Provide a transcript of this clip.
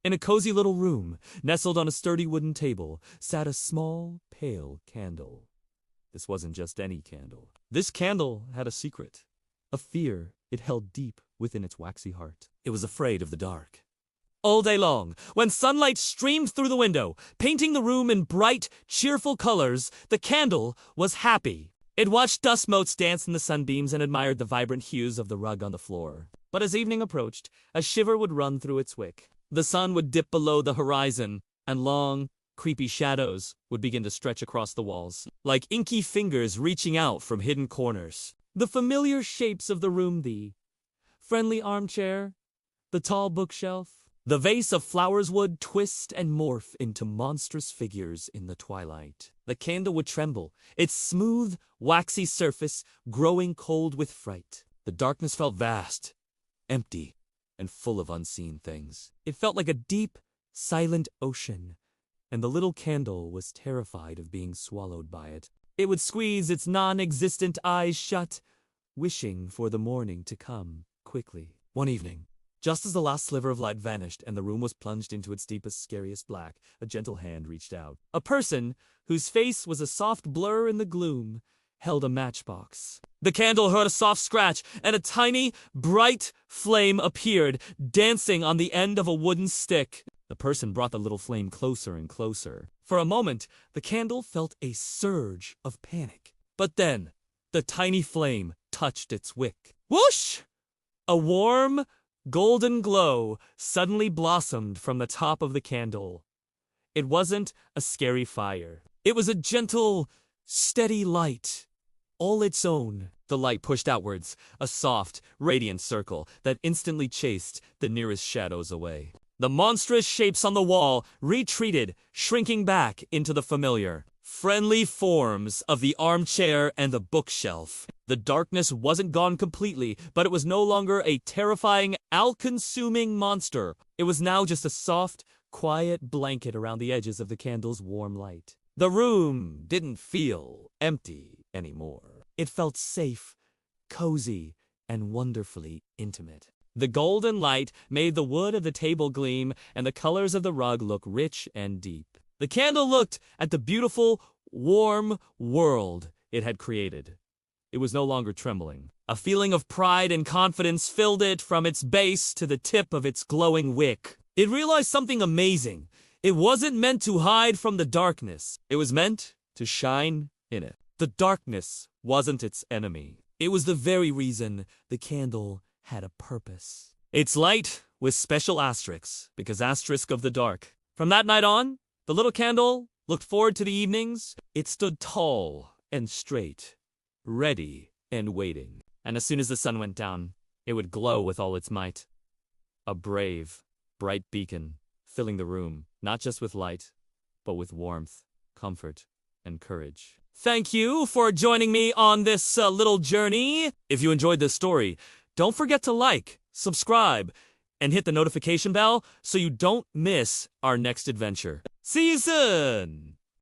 In a cozy little room, nestled on a sturdy wooden table, sat a small, pale candle. This wasn't just any candle. This candle had a secret, a fear it held deep within its waxy heart. It was afraid of the dark. All day long, when sunlight streamed through the window, painting the room in bright, cheerful colors, the candle was happy. It watched dust motes dance in the sunbeams and admired the vibrant hues of the rug on the floor. But as evening approached, a shiver would run through its wick. The sun would dip below the horizon, and long, creepy shadows would begin to stretch across the walls, like inky fingers reaching out from hidden corners. The familiar shapes of the room, the friendly armchair, the tall bookshelf, the vase of flowers would twist and morph into monstrous figures in the twilight. The candle would tremble, its smooth, waxy surface growing cold with fright. The darkness felt vast, empty, and full of unseen things. It felt like a deep, silent ocean, and the little candle was terrified of being swallowed by it. It would squeeze its non-existent eyes shut, wishing for the morning to come quickly. One evening, just as the last sliver of light vanished and the room was plunged into its deepest, scariest black, a gentle hand reached out. A person, whose face was a soft blur in the gloom, held a matchbox. The candle heard a soft scratch, and a tiny, bright flame appeared, dancing on the end of a wooden stick. The person brought the little flame closer and closer. For a moment, the candle felt a surge of panic. But then, the tiny flame touched its wick. Whoosh! A warm, golden glow suddenly blossomed from the top of the candle. It wasn't a scary fire. It was a gentle, steady light, all its own. The light pushed outwards, a soft, radiant circle that instantly chased the nearest shadows away. The monstrous shapes on the wall retreated, shrinking back into the familiar, friendly forms of the armchair and the bookshelf. The darkness wasn't gone completely, but it was no longer a terrifying, all-consuming monster. It was now just a soft, quiet blanket around the edges of the candle's warm light. The room didn't feel empty anymore. It felt safe, cozy, and wonderfully intimate. The golden light made the wood of the table gleam and the colors of the rug look rich and deep. The candle looked at the beautiful, warm world it had created. It was no longer trembling. A feeling of pride and confidence filled it from its base to the tip of its glowing wick. It realized something amazing. It wasn't meant to hide from the darkness. It was meant to shine in it. The darkness wasn't its enemy. It was the very reason the candle had a purpose. Its light was special asterisk, because asterisk of the dark. From that night on, the little candle looked forward to the evenings. It stood tall and straight, ready and waiting. And as soon as the sun went down, it would glow with all its might. A brave, bright beacon, filling the room, not just with light, but with warmth, comfort, and courage. Thank you for joining me on this little journey. If you enjoyed this story, don't forget to like, subscribe, and hit the notification bell so you don't miss our next adventure. See you soon!